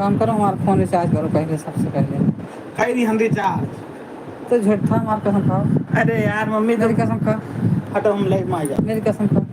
काम करो, हमारा फोन रिचार्ज करो पहले, सबसे पहले कई दी हम रिचार्ज। तो झूठा मार कसम खाओ। अरे यार मम्मी तो मेरी कसम खा, हटो, हम लाइव में आ जाओ। मेरी कसम खा।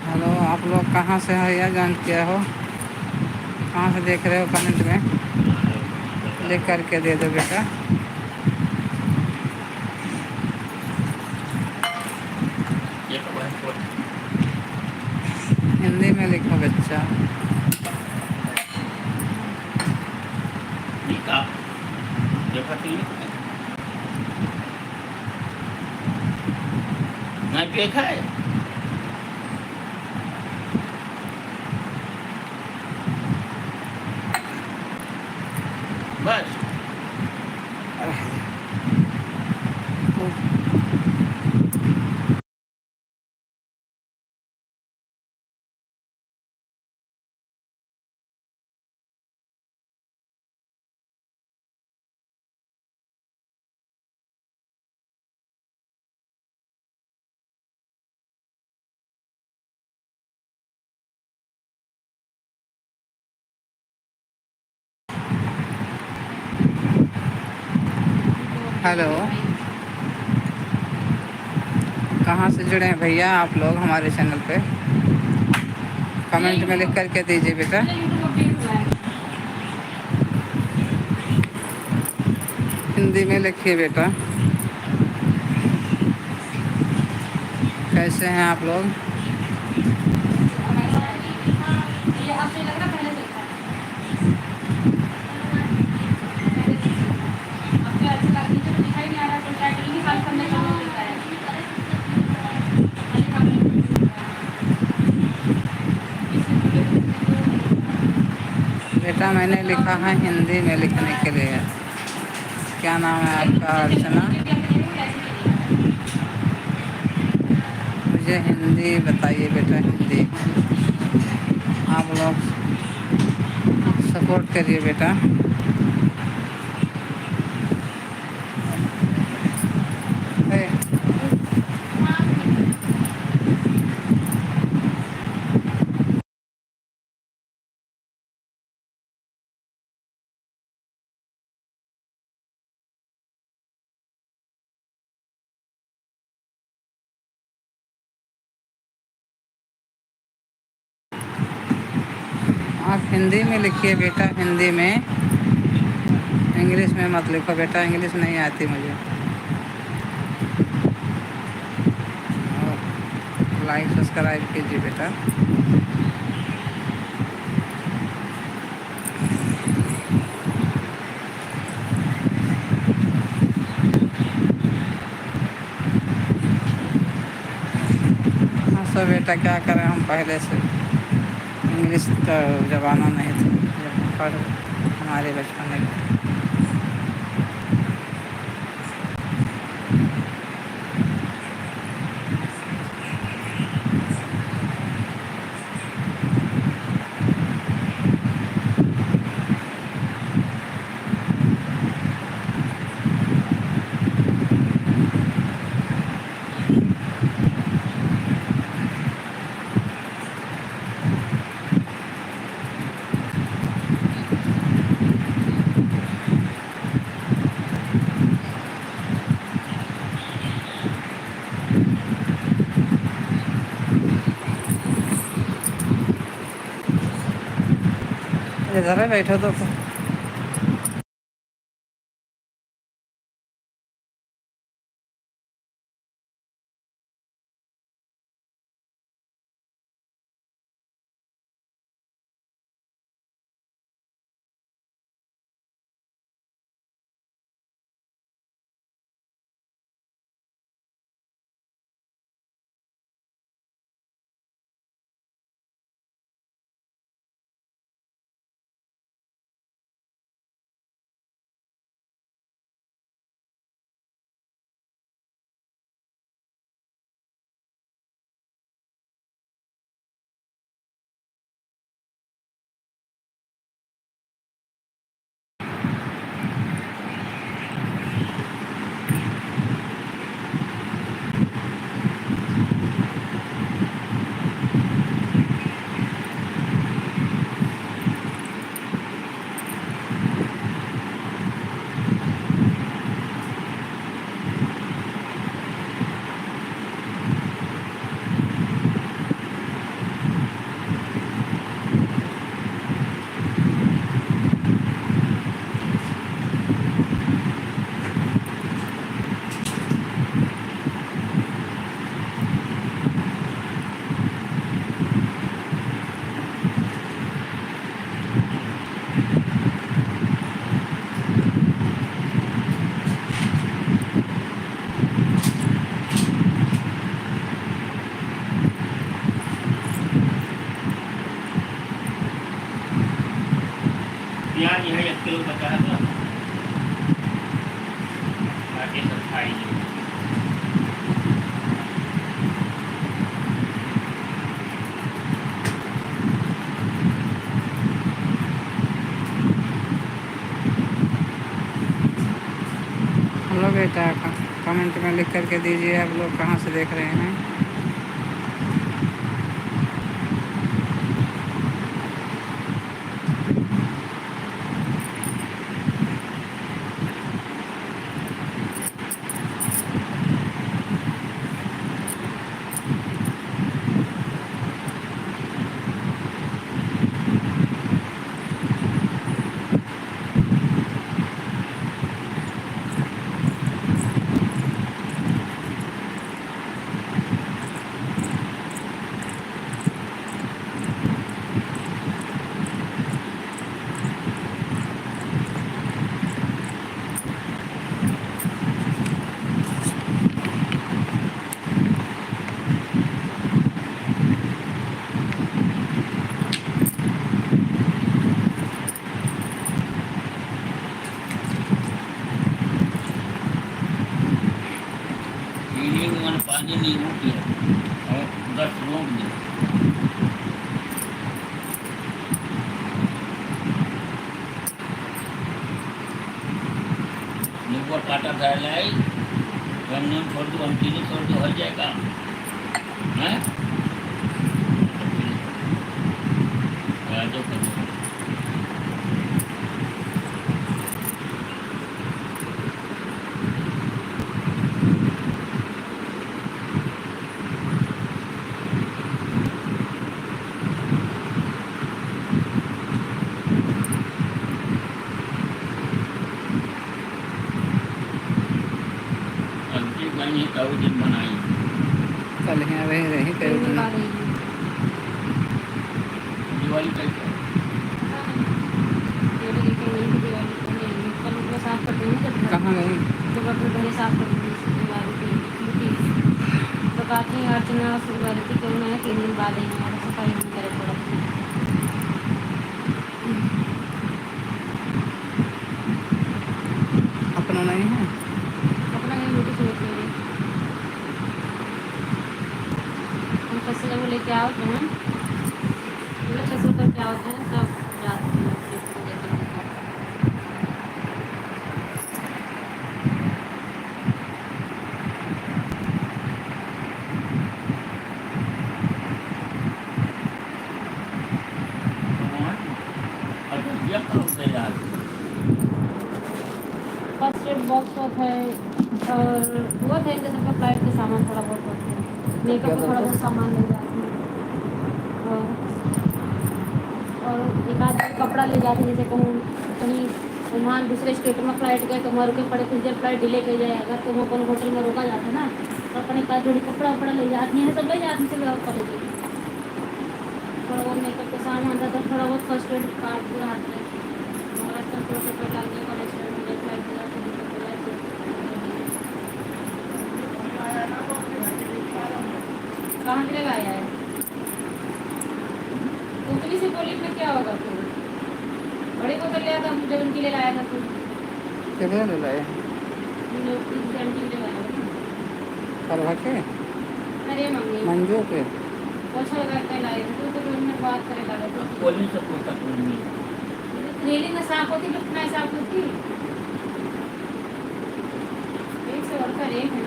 हेलो, आप लोग कहाँ से हो या जान किया हो, कहाँ से देख रहे हो कमेंट में लिख करके दे दो बेटा। हिंदी में लिखो बच्चा। बस हेलो, कहाँ से जुड़े हैं भैया आप लोग हमारे चैनल पे, कमेंट में लिख करके दीजिए बेटा। हिंदी में लिखिए बेटा। कैसे हैं आप लोग? बेटा मैंने लिखा है हिंदी में लिखने के लिए। क्या नाम है आपका? अर्चना। मुझे हिंदी बताइए बेटा, हिंदी आप लोग सपोर्ट करिए बेटा। आप हिंदी में लिखिए बेटा, हिंदी में, इंग्लिश में मत लिखो बेटा, इंग्लिश नहीं आती मुझे। लाइक सब्सक्राइब कीजिए बेटा। हाँ सर बेटा, क्या करें, हम पहले से इंग्लिश का ज़माना नहीं था जब पढ़ हमारे बचपन में। इधर है, बैठो तो। प्याज है 1 किलो बचा है तो बाकी सब खाएंगे। हेलो बेटा, कमेंट में लिख करके दीजिए आप लोग कहाँ से देख रहे हैं। पानी नींबू पिया और 10 लोग ने नींबू काटा डाला है, गन्ने छोड़ दो, हम चीनी छोड़ दो, हो जाएगा। हैं जो बनाई नहीं, कई दिन बनाई। कल यहाँ वही रही कई 3 दिन दिन। बाद आई हूँ। दिवाली कैसे? ये लोग एक महीने की दिवाली को नहीं आएंगे। कल उनको साफ कर देंगे जब घर कहाँ गई? जब अपने घर साफ कर देंगे दिवाली की मिट्टी बताती हैं अर्चना सुबह थी क्यों मैं 3 दिन बाद आई हमारा सफाई नहीं करे थोड़ा अपना नहीं है। अपना कहीं मिट्टी सोच रही है हम पैसे जब लेके आओ तो हम पैसे करके आओते हैं तब जाते हैं अपने को लेकर अच्छा ये कहाँ से यार? फर्स्ट एड बॉक्स ऑफ है और वो थे जैसे अपना फ्लाइट के सामान थोड़ा बहुत होते हैं मेकअप का थोड़ा बहुत सामान ले जाते हैं और एक आध कपड़ा ले जाते हैं जैसे कहूँ कहीं वहाँ दूसरे स्टेट में फ्लाइट गए तो वहाँ रुके पड़े कुछ देर फ्लाइट डिले कर जाए अगर तो वहाँ कोनो होटल में रोका जाता है ना तो अपने पास जोड़ी कपड़ा वपड़ा ले जाती हैं सब ले जाती से व्यवस्था पड़ेगी थोड़ा बहुत मेकअप का सामान था तो थोड़ा बहुत फर्स्ट एड कार्ड पूरा हाथ में कहाँ के लिए लाया है उतनी सी बोली में क्या होगा फिर बड़ी बोतल लिया था जब उनके लिए लाया था तू कितने ले लाए? करवा के अरे मम्मी मंजू के पोछा लगा के लाए थे तो रोज में बात करे लगा तो बोलने से कोई तकलीफ नहीं। थैली में साफ होती लुटना साफ होती एक से बढ़कर एक है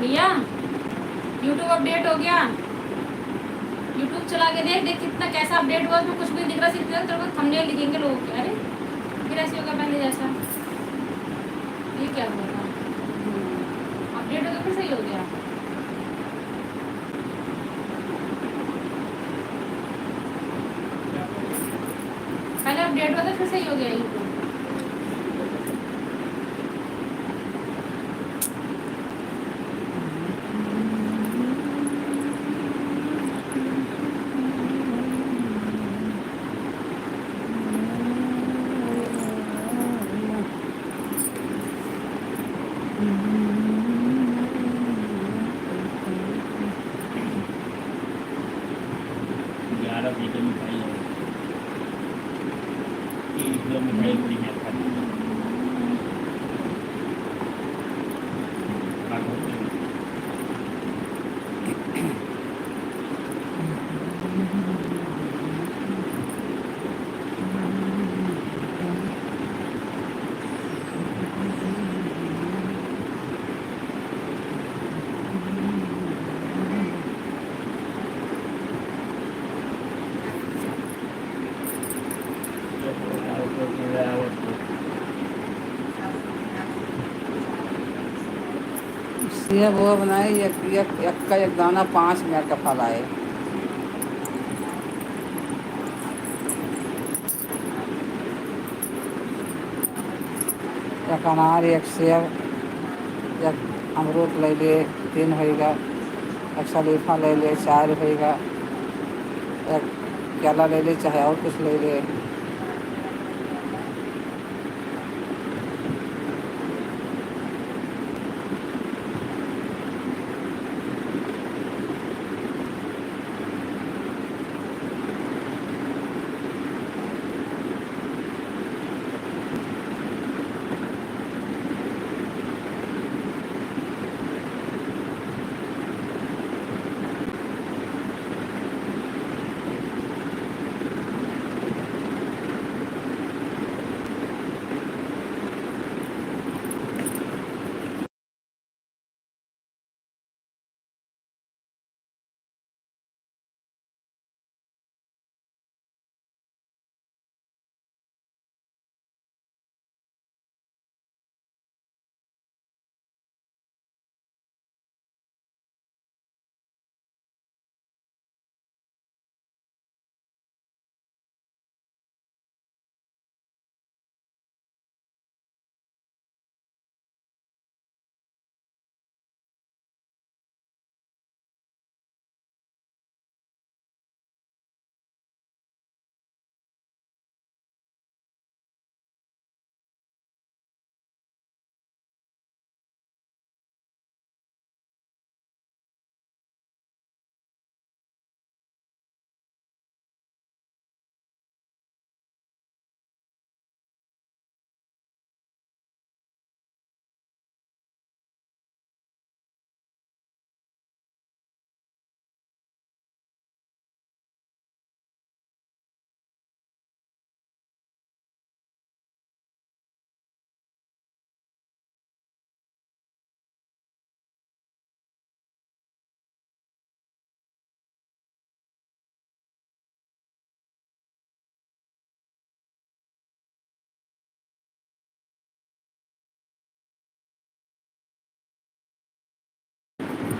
भैया यूट्यूब अपडेट हो गया यूट्यूब चला के देख देख कितना कैसा अपडेट हुआ उसमें कुछ भी दिख रहा सिर्फ तेरे को थंबनेल लिखेंगे लोग अरे फिर ऐसे होगा पहले जैसा ये क्या हुआ था अपडेट हो गया फिर सही हो गया पहले अपडेट हुआ था फिर सही हो गया यूट्यूब मिठाई 3 किलो मिठाई बड़ी है ये वो बनाए एक का एक दाना 5 मिनट का फल आए। एक अनार एक सेब एक अमरूद ले ले 3 होगा एक शरीफा ले ले 4 होगा एक केला ले ले चाहे और कुछ ले ले।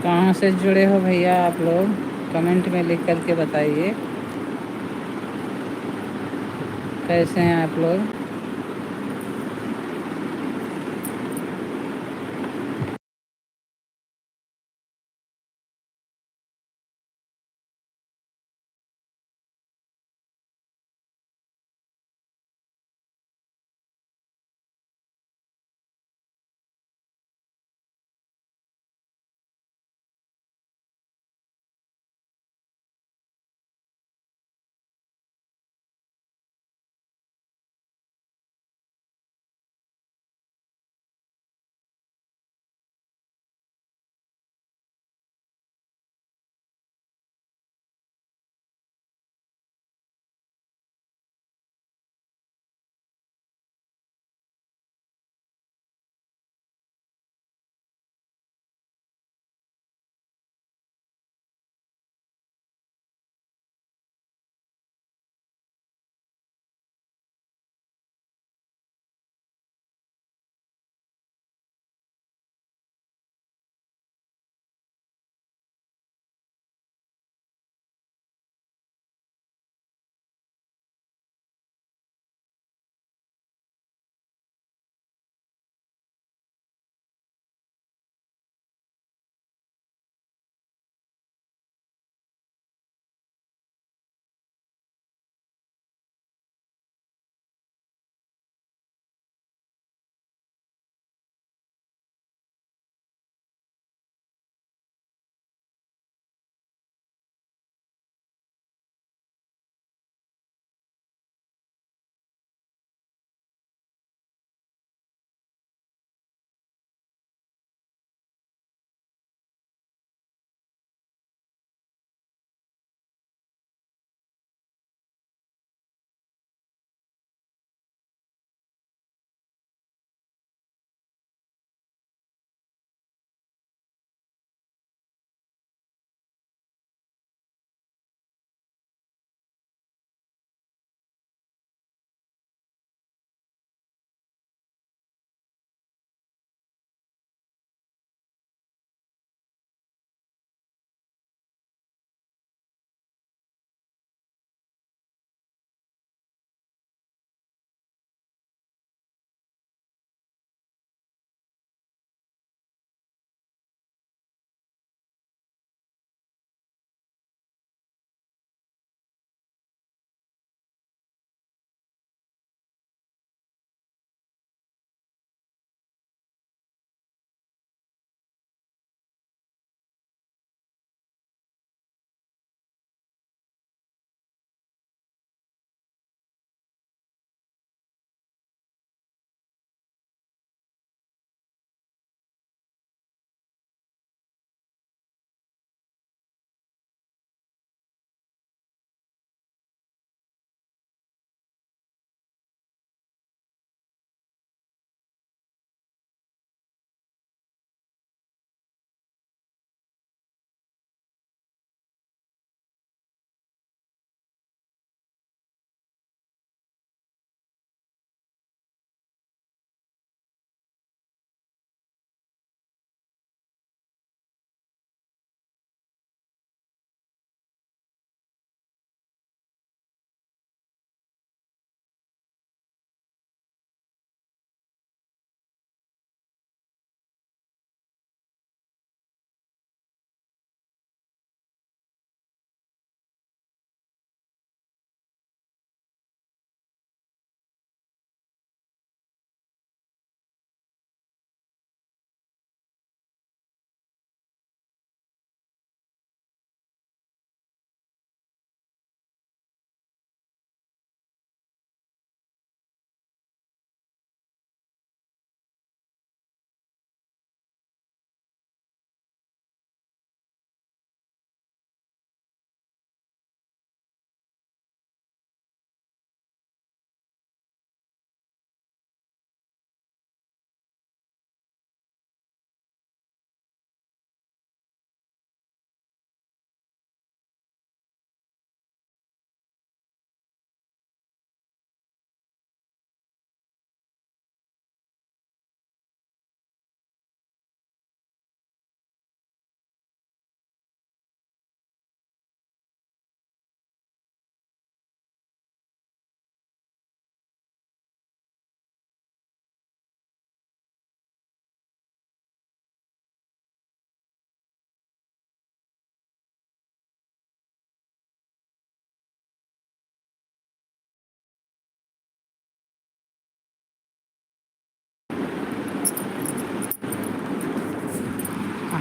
कहाँ से जुड़े हो भैया आप लोग, कमेंट में लिख करके बताइए कैसे हैं आप लोग।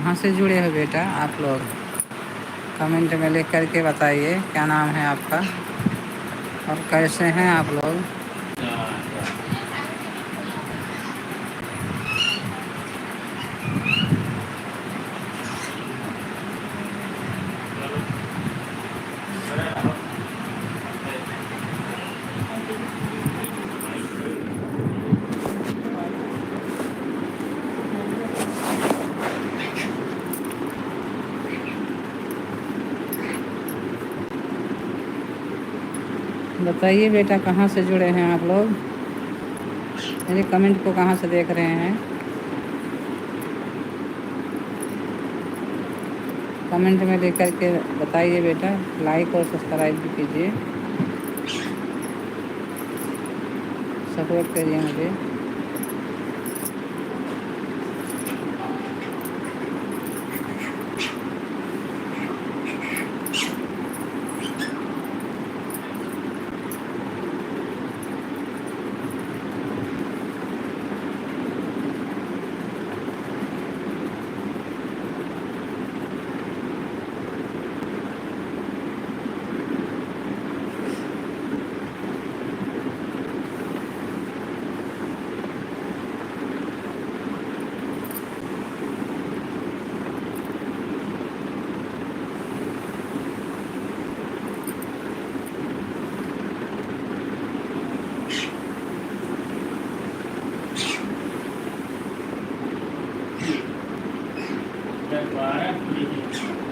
कहाँ से जुड़े हो बेटा आप लोग? कमेंट में लिख करके बताइए क्या नाम है आपका और कैसे हैं आप लोग। बताइए बेटा कहाँ से जुड़े हैं आप लोग, मेरे कमेंट को कहाँ से देख रहे हैं? कमेंट में लिख करके बताइए बेटा, लाइक और सब्सक्राइब भी कीजिए, सपोर्ट करिए मुझे। Agora,